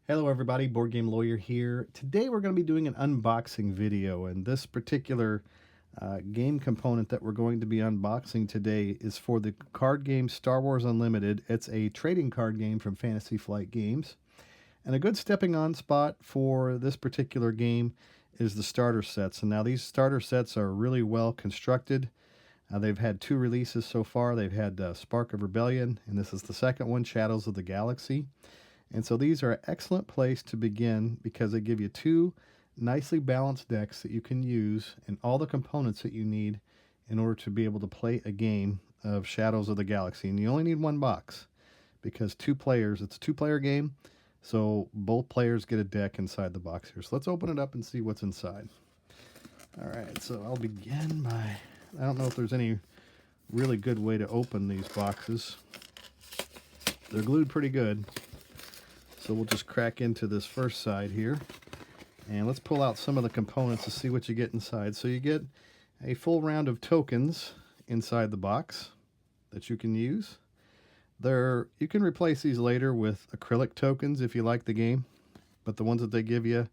Hello everybody, Board Game Lawyer here. Today we're going to be doing an unboxing video, and this particular game component that we're going to be unboxing today is for the card game Star Wars Unlimited. It's a trading card game from Fantasy Flight Games. And a good stepping on spot for this particular game is the starter sets. And now these starter sets are really well constructed. They've had 2 releases so far. They've had Spark of Rebellion, and this is the second one, Shadows of the Galaxy. And so these are an excellent place to begin because they give you 2 nicely balanced decks that you can use and all the components that you need in order to be able to play a game of Shadows of the Galaxy. And you only need 1 box because 2 players, it's a 2-player game, so both players get a deck inside the box here. So let's open it up and see what's inside. All right, so I'll begin by, I don't know if there's any really good way to open these boxes. They're glued pretty good. So we'll just crack into this first side here, and let's pull out some of the components to see what you get inside. So you get a full round of tokens inside the box that you can use. You can replace these later with acrylic tokens if you like the game, but the ones that they give you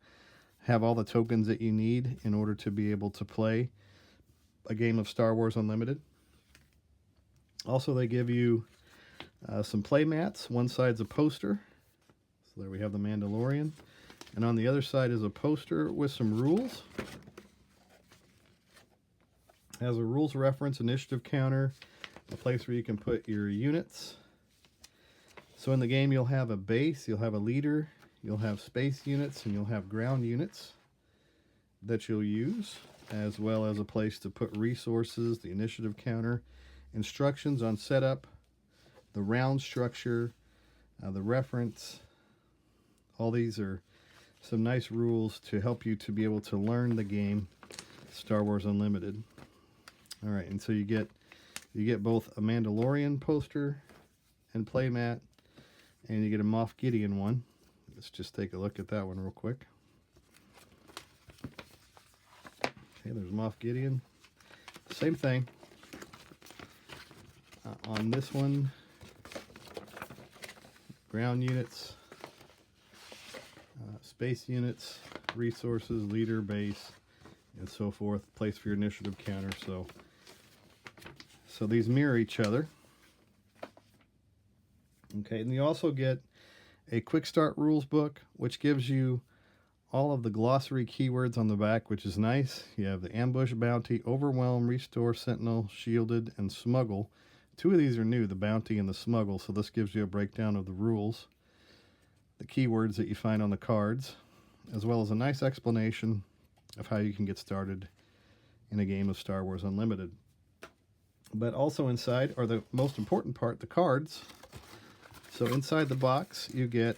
have all the tokens that you need in order to be able to play a game of Star Wars Unlimited. Also, they give you some play mats. One side's a poster. So there we have the Mandalorian. And on the other side is a poster with some rules. It has a rules reference, initiative counter, a place where you can put your units. So in the game you'll have a base, you'll have a leader, you'll have space units, and you'll have ground units that you'll use, as well as a place to put resources, the initiative counter, instructions on setup, the round structure, the reference. All these are some nice rules to help you to be able to learn the game Star Wars Unlimited. All right, and so you get both a Mandalorian poster and playmat, and you get a Moff Gideon one. Let's just take a look at that one real quick. Okay, there's Moff Gideon. Same thing. On this one, ground units, space units, resources, leader, base, and so forth. Place for your initiative counter. So these mirror each other. Okay, and you also get a quick start rules book, which gives you all of the glossary keywords on the back, which is nice. You have the ambush, bounty, overwhelm, restore, sentinel, shielded, and smuggle. 2 of these are new, the bounty and the smuggle, so this gives you a breakdown of the rules, the keywords that you find on the cards, as well as a nice explanation of how you can get started in a game of Star Wars Unlimited. But also inside are the most important part, the cards. So inside the box you get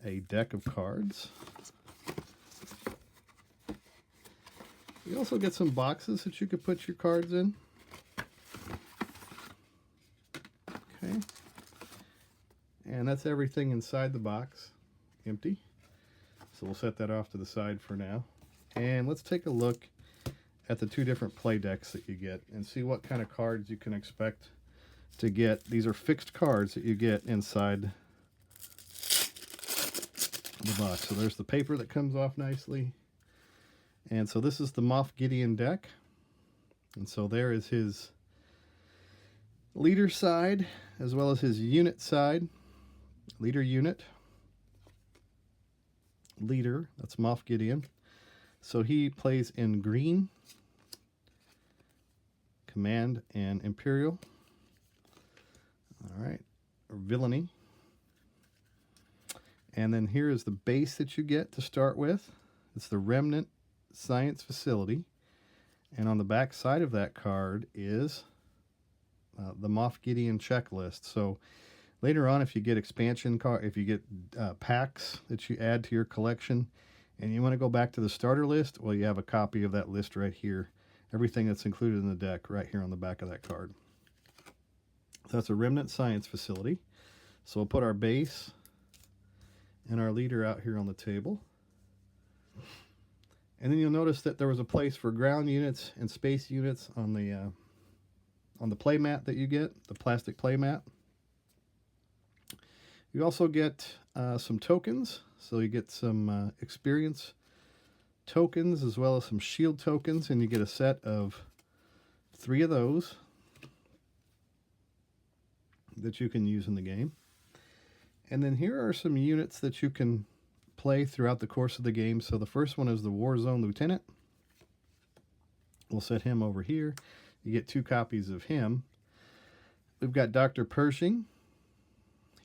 a deck of cards. You also get some boxes that you could put your cards in. Okay. And that's everything inside the box, empty. So we'll set that off to the side for now. And let's take a look at the 2 different play decks that you get and see what kind of cards you can expect to get. These are fixed cards that you get inside the box. So there's the paper that comes off nicely. And so this is the Moff Gideon deck. And so there is his leader side as well as his unit side. Leader unit. Leader, that's Moff Gideon. So he plays in green, command, and imperial. All right, or villainy. And then here is the base that you get to start with. It's the Remnant Science Facility. And on the back side of that card is the Moff Gideon checklist. So later on, if you get expansion card, if you get packs that you add to your collection, and you want to go back to the starter list, well, you have a copy of that list right here. Everything that's included in the deck right here on the back of that card. So that's a Remnant Science Facility. So we'll put our base and our leader out here on the table. And then you'll notice that there was a place for ground units and space units on the play mat that you get, the plastic play mat. You also get some tokens, so you get some experience tokens as well as some shield tokens, and you get a set of 3 of those that you can use in the game. And then here are some units that you can play throughout the course of the game. So the first one is the Warzone Lieutenant. We'll set him over here. You get 2 copies of him. We've got Dr. Pershing.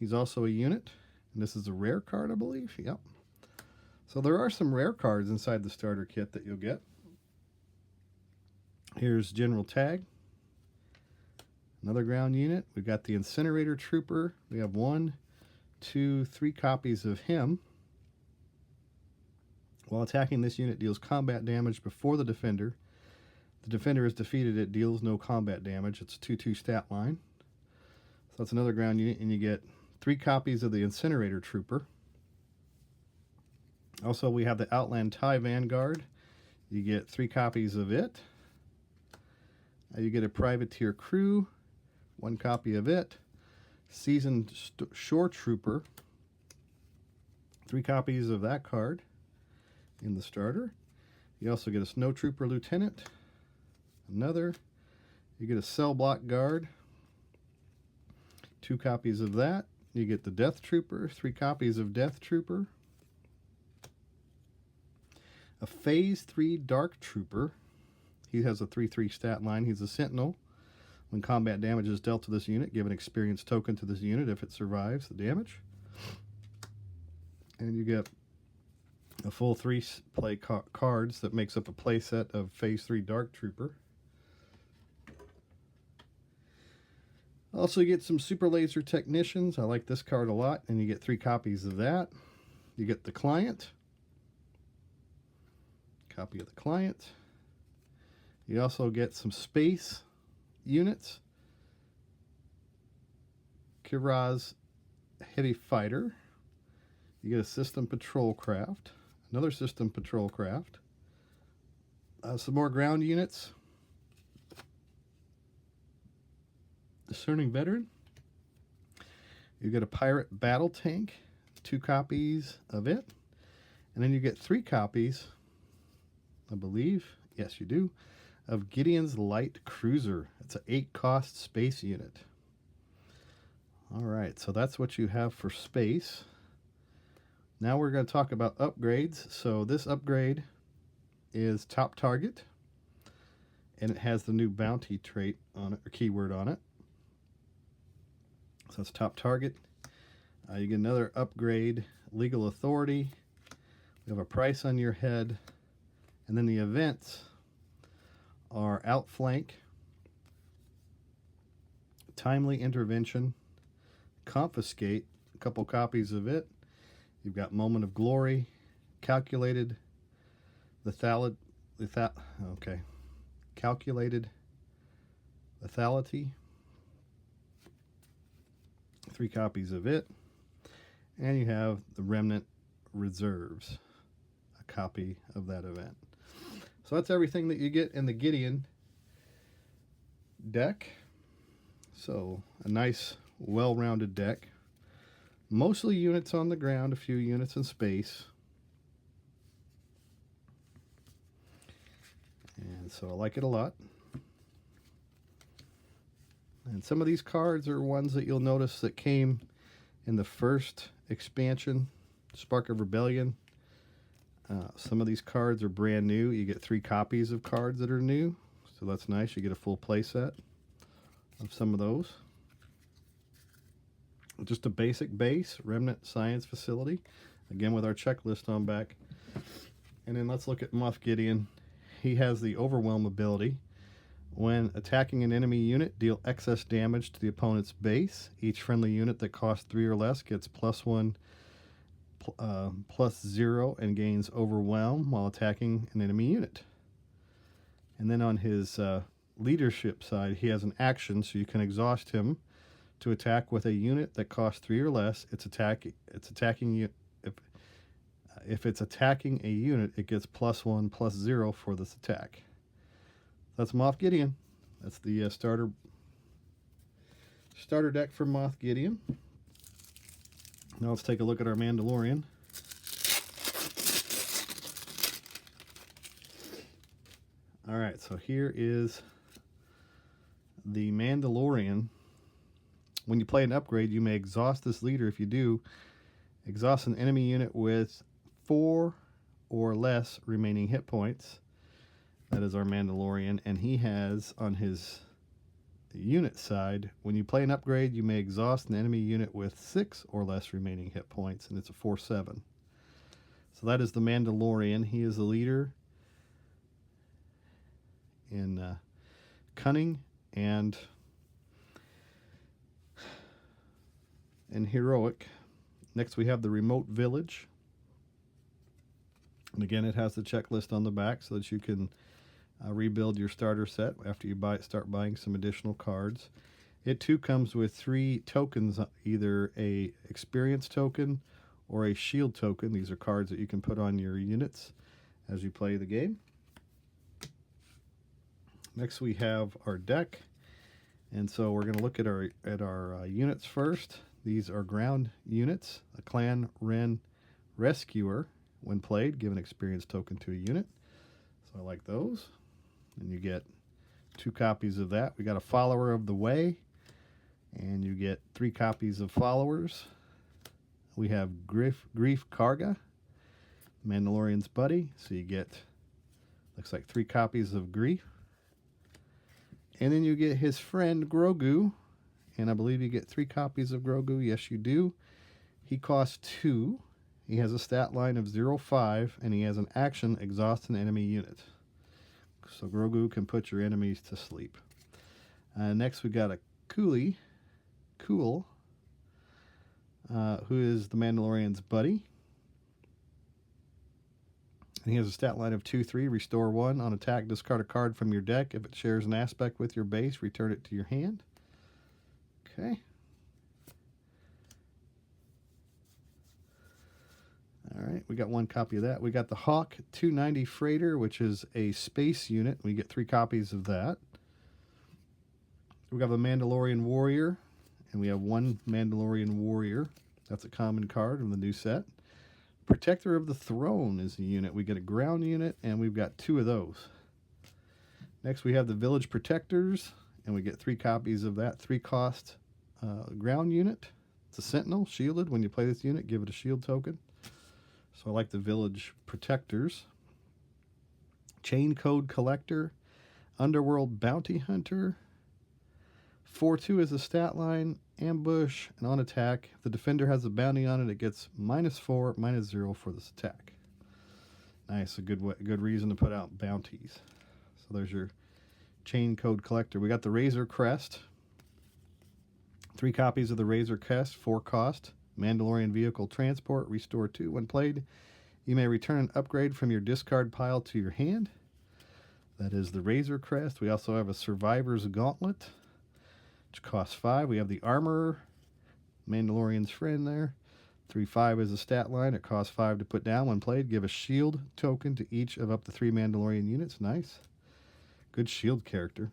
He's also a unit. And this is a rare card, I believe. Yep. So there are some rare cards inside the starter kit that you'll get. Here's General Tag. Another ground unit. We've got the Incinerator Trooper. We have 1, 2, 3 copies of him. While attacking, this unit deals combat damage before the defender. The defender is defeated, it deals no combat damage. It's a 2/2 stat line. So that's another ground unit, and you get 3 copies of the Incinerator Trooper. Also, we have the Outland TIE Vanguard. You get 3 copies of it. You get a Privateer Crew, 1 copy of it. Seasoned Shore Trooper, 3 copies of that card in the starter. You also get a Snow Trooper Lieutenant, another. You get a Cell Block Guard, 2 copies of that. You get the Death Trooper, 3 copies of Death Trooper. A Phase 3 Dark Trooper. He has a 3/3 stat line. He's a Sentinel. When combat damage is dealt to this unit, give an experience token to this unit if it survives the damage. And you get a full 3 play cards that makes up a play set of Phase 3 Dark Trooper. Also, you get some Super Laser Technicians. I like this card a lot, and you get 3 copies of that. You get the Client. Copy of the Client. You also get some space units. Kiraz Heavy Fighter. You get a System Patrol Craft. Another System Patrol Craft. Some more ground units. Discerning Veteran. You get a Pirate Battle Tank. 2 copies of it. And then you get 3 copies, I believe, yes you do, of Gideon's Light Cruiser. It's an 8-cost space unit. Alright, so that's what you have for space. Now we're going to talk about upgrades. So this upgrade is Top Target, and it has the new bounty trait on it, or keyword on it. So that's Top Target. You get another upgrade, Legal Authority. We have a price on your head. And then the events are Outflank, Timely Intervention, Confiscate, a couple copies of it. You've got Moment of Glory, Calculated, Calculated Lethality, 3 copies of it. And you have the Remnant Reserves, a copy of that event. So that's everything that you get in the Gideon deck. So a nice, well-rounded deck. Mostly units on the ground, a few units in space. And so I like it a lot. And some of these cards are ones that you'll notice that came in the first expansion, Spark of Rebellion. Some of these cards are brand new. You get 3 copies of cards that are new, so that's nice. You get a full play set of some of those. Just a basic base, Remnant Science Facility, again with our checklist on back. And then let's look at Moff Gideon. He has the Overwhelm ability. When attacking an enemy unit, deal excess damage to the opponent's base. Each friendly unit that costs 3 or less gets +1, +0, and gains Overwhelm while attacking an enemy unit. And then on his leadership side, he has an action, so you can exhaust him to attack with a unit that costs 3 or less. If it's attacking a unit, it gets +1, +0 for this attack. That's Moff Gideon. That's the starter deck for Moff Gideon. Now let's take a look at our Mandalorian. Alright, so here is the Mandalorian. When you play an upgrade, you may exhaust this leader. If you do, exhaust an enemy unit with 4 or less remaining hit points. That is our Mandalorian, and he has on his unit side, when you play an upgrade, you may exhaust an enemy unit with 6 or less remaining hit points, and it's a 4/7. So that is the Mandalorian. He is the leader in cunning and heroic. Next we have the remote village. And again, it has the checklist on the back so that you can rebuild your starter set after you start buying some additional cards. It too comes with 3 tokens, either a experience token or a shield token. These are cards that you can put on your units as you play the game. Next we have our deck, and so we're going to look at our units first. These are ground units. A clan Ren rescuer, when played, give an experience token to a unit. So I like those. And you get 2 copies of that. We got a follower of the way, and you get 3 copies of followers. We have Grief Karga, Mandalorian's buddy. So you get, looks like 3 copies of Grief. And then you get his friend Grogu, and I believe you get 3 copies of Grogu. Yes, you do. He costs 2. He has a stat line of 0/5, and he has an action, exhaust an enemy unit. So Grogu can put your enemies to sleep. Next we got a Cool, who is the Mandalorian's buddy. And he has a stat line of 2/3. Restore 1. On attack, discard a card from your deck. If it shares an aspect with your base, return it to your hand. Okay. Alright, we got 1 copy of that. We got the Hawk 290 Freighter, which is a space unit. We get 3 copies of that. We have a Mandalorian Warrior, and we have 1 Mandalorian Warrior. That's a common card from the new set. Protector of the Throne is a unit. We get a ground unit, and we've got 2 of those. Next, we have the Village Protectors, and we get 3 copies of that. 3 cost ground unit. It's a Sentinel, shielded. When you play this unit, give it a shield token. So I like the Village Protectors. Chain Code Collector, Underworld Bounty Hunter. 4/2 is a stat line. Ambush, and on attack, if the defender has a bounty on it, it gets -4, -0 for this attack. Nice, a good reason to put out bounties. So there's your Chain Code Collector. We got the Razor Crest. 3 copies of the Razor Crest, 4 cost. Mandalorian Vehicle Transport, restore 2 when played. You may return an upgrade from your discard pile to your hand. That is the Razor Crest. We also have a Survivor's Gauntlet, which costs 5. We have the Armorer, Mandalorian's friend there. 3/5 is a stat line. It costs 5 to put down when played. Give a shield token to each of up to 3 Mandalorian units. Nice. Good shield character.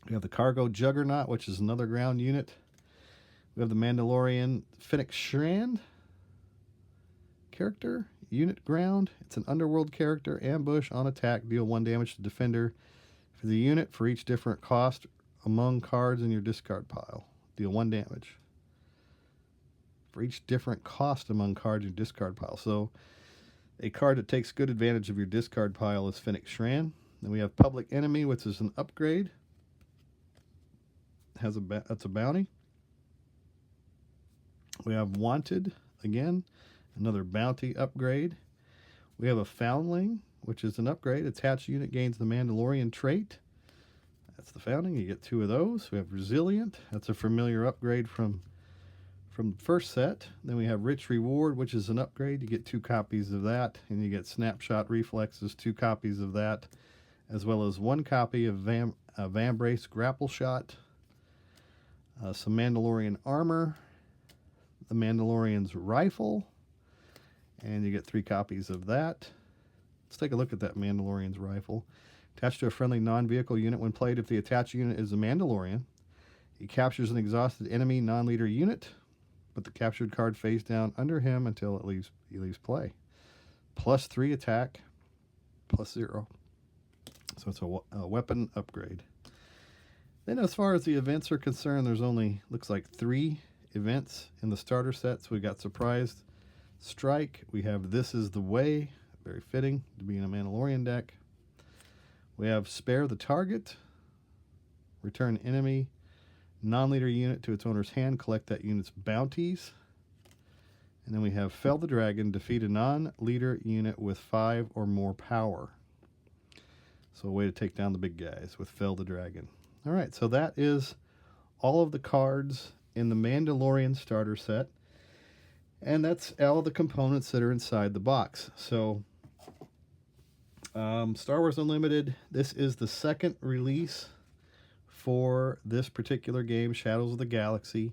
We have the Cargo Juggernaut, which is another ground unit. We have the Mandalorian Fennec Shand character, unit ground. It's an underworld character. Ambush, on attack, deal 1 damage to defender. For the unit, for each different cost among cards in your discard pile, deal 1 damage. For each different cost among cards in your discard pile. So a card that takes good advantage of your discard pile is Fennec Shand. Then we have Public Enemy, which is an upgrade. That's a bounty. We have Wanted, again, another bounty upgrade. We have a Foundling, which is an upgrade. Attached unit gains the Mandalorian trait. That's the Foundling. You get 2 of those. We have Resilient. That's a familiar upgrade from the first set. Then we have Rich Reward, which is an upgrade. You get 2 copies of that. And you get Snapshot Reflexes, 2 copies of that, as well as 1 copy of Vambrace Grapple Shot. Some Mandalorian Armor. The Mandalorian's Rifle, and you get 3 copies of that. Let's take a look at that Mandalorian's Rifle. Attached to a friendly non-vehicle unit when played. If the attached unit is a Mandalorian, he captures an exhausted enemy non-leader unit. Put the captured card face down under him until he leaves play. +3 attack, +0. So it's a weapon upgrade. Then as far as the events are concerned, there's only, looks like 3 events in the starter set. So we got Surprised Strike. We have This Is the Way, very fitting to be in a Mandalorian deck. We have Spare the Target, return enemy non-leader unit to its owner's hand, collect that unit's bounties. And then we have Fell the Dragon, defeat a non-leader unit with 5 or more power. So a way to take down the big guys with Fell the Dragon. All right, so that is all of the cards in the Mandalorian starter set. And that's all of the components that are inside the box. So Star Wars Unlimited, this is the second release for this particular game, Shadows of the Galaxy,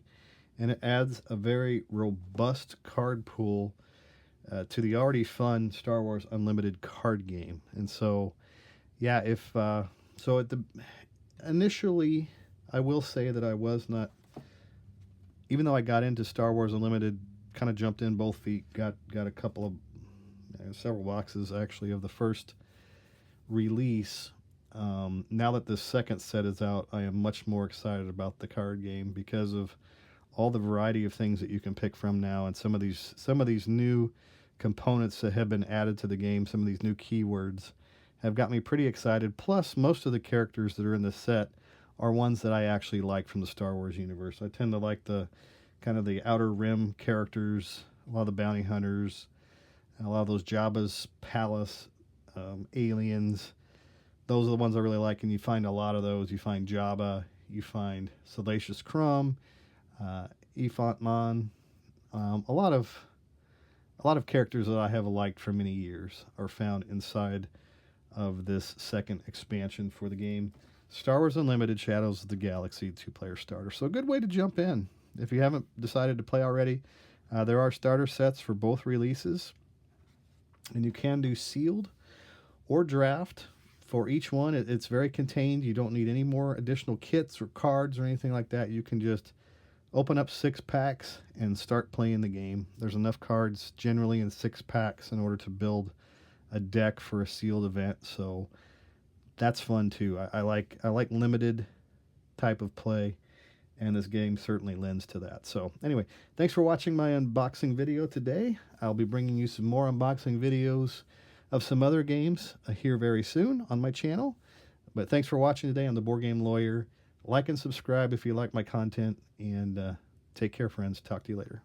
and it adds a very robust card pool to the already fun Star Wars Unlimited card game. And so, yeah, initially, I will say that I was not, even though I got into Star Wars Unlimited, kind of jumped in both feet, got a couple of, several boxes actually of the first release. Now that this second set is out, I am much more excited about the card game because of all the variety of things that you can pick from now, and some of these new components that have been added to the game, some of these new keywords have got me pretty excited. Plus, most of the characters that are in this set are ones that I actually like from the Star Wars universe. I tend to like the kind of the Outer Rim characters, a lot of the bounty hunters, and a lot of those Jabba's palace aliens. Those are the ones I really like, and you find a lot of those. You find Jabba, you find Salacious Crumb, Ifant Man. A lot of characters that I have liked for many years are found inside of this second expansion for the game, Star Wars Unlimited Shadows of the Galaxy 2-player starter. So a good way to jump in if you haven't decided to play already. There are starter sets for both releases, and you can do sealed or draft. For each one, it's very contained. You don't need any more additional kits or cards or anything like that. You can just open up 6 packs and start playing the game. There's enough cards generally in 6 packs in order to build a deck for a sealed event. So that's fun too. I like limited type of play, and this game certainly lends to that. So anyway, thanks for watching my unboxing video today. I'll be bringing you some more unboxing videos of some other games here very soon on my channel. But thanks for watching today. I'm the Board Game Lawyer. Like and subscribe if you like my content, and take care, friends. Talk to you later.